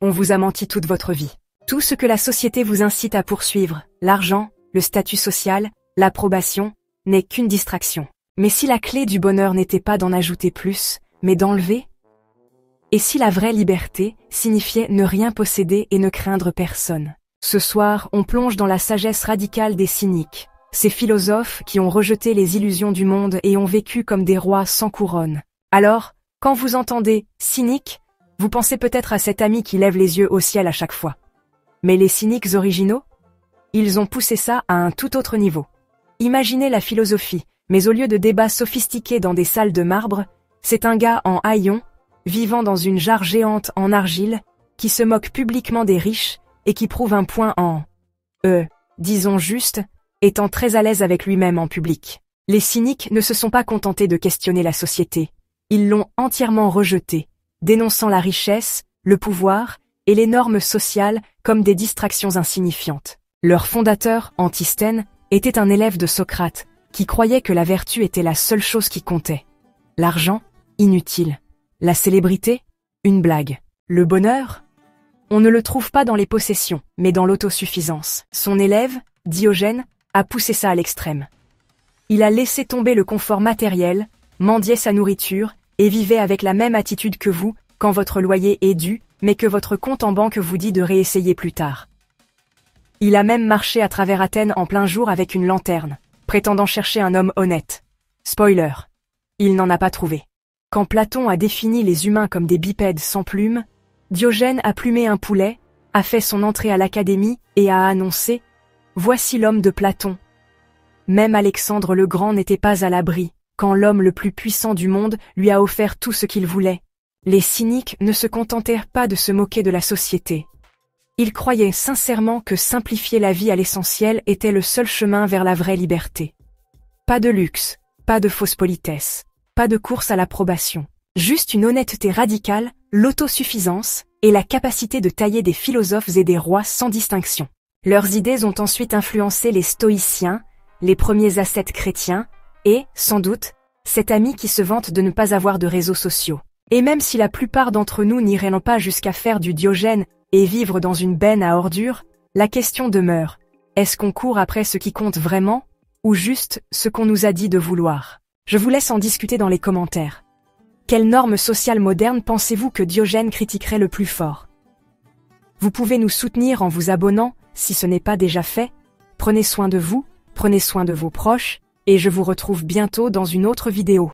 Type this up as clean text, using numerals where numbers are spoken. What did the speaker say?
On vous a menti toute votre vie. Tout ce que la société vous incite à poursuivre, l'argent, le statut social, l'approbation, n'est qu'une distraction. Mais si la clé du bonheur n'était pas d'en ajouter plus, mais d'enlever? Et si la vraie liberté signifiait ne rien posséder et ne craindre personne? Ce soir, on plonge dans la sagesse radicale des cyniques, ces philosophes qui ont rejeté les illusions du monde et ont vécu comme des rois sans couronne. Alors, quand vous entendez « cynique », vous pensez peut-être à cet ami qui lève les yeux au ciel à chaque fois. Mais les cyniques originaux? Ils ont poussé ça à un tout autre niveau. Imaginez la philosophie, mais au lieu de débats sophistiqués dans des salles de marbre, c'est un gars en haillons, vivant dans une jarre géante en argile, qui se moque publiquement des riches et qui prouve un point en disons juste, étant très à l'aise avec lui-même en public. Les cyniques ne se sont pas contentés de questionner la société. Ils l'ont entièrement rejetée, dénonçant la richesse, le pouvoir et les normes sociales comme des distractions insignifiantes. Leur fondateur, Antisthène, était un élève de Socrate, qui croyait que la vertu était la seule chose qui comptait. L'argent, inutile. La célébrité, une blague. Le bonheur? On ne le trouve pas dans les possessions, mais dans l'autosuffisance. Son élève, Diogène, a poussé ça à l'extrême. Il a laissé tomber le confort matériel, mendiait sa nourriture et vivait avec la même attitude que vous quand votre loyer est dû, mais que votre compte en banque vous dit de réessayer plus tard. Il a même marché à travers Athènes en plein jour avec une lanterne, prétendant chercher un homme honnête. Spoiler, il n'en a pas trouvé. Quand Platon a défini les humains comme des bipèdes sans plumes, Diogène a plumé un poulet, a fait son entrée à l'académie et a annoncé « Voici l'homme de Platon ». Même Alexandre le Grand n'était pas à l'abri, quand l'homme le plus puissant du monde lui a offert tout ce qu'il voulait. Les cyniques ne se contentèrent pas de se moquer de la société. Ils croyaient sincèrement que simplifier la vie à l'essentiel était le seul chemin vers la vraie liberté. Pas de luxe, pas de fausse politesse, pas de course à l'approbation. Juste une honnêteté radicale, l'autosuffisance et la capacité de tailler des philosophes et des rois sans distinction. Leurs idées ont ensuite influencé les stoïciens, les premiers ascètes chrétiens et, sans doute, cet ami qui se vante de ne pas avoir de réseaux sociaux. Et même si la plupart d'entre nous n'iraient pas jusqu'à faire du Diogène et vivre dans une benne à ordures, la question demeure, est-ce qu'on court après ce qui compte vraiment, ou juste ce qu'on nous a dit de vouloir? Je vous laisse en discuter dans les commentaires. Quelle norme sociale moderne pensez-vous que Diogène critiquerait le plus fort? Vous pouvez nous soutenir en vous abonnant, si ce n'est pas déjà fait. Prenez soin de vous, prenez soin de vos proches, et je vous retrouve bientôt dans une autre vidéo.